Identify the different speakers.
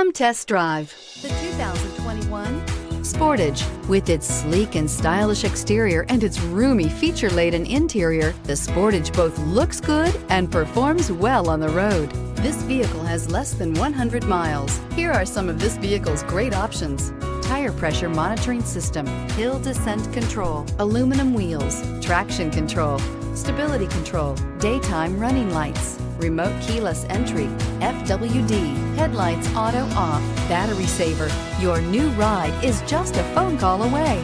Speaker 1: Come test drive the 2021 Sportage. With its sleek and stylish exterior and its roomy feature-laden interior, the Sportage both looks good and performs well on the road. This vehicle has less than 100 miles. Here are some of this vehicle's great options: tire pressure monitoring system, hill descent control, aluminum wheels, traction control, stability control, daytime running lights, remote keyless entry, FWD, headlights auto off, battery saver. Your new ride is just a phone call away.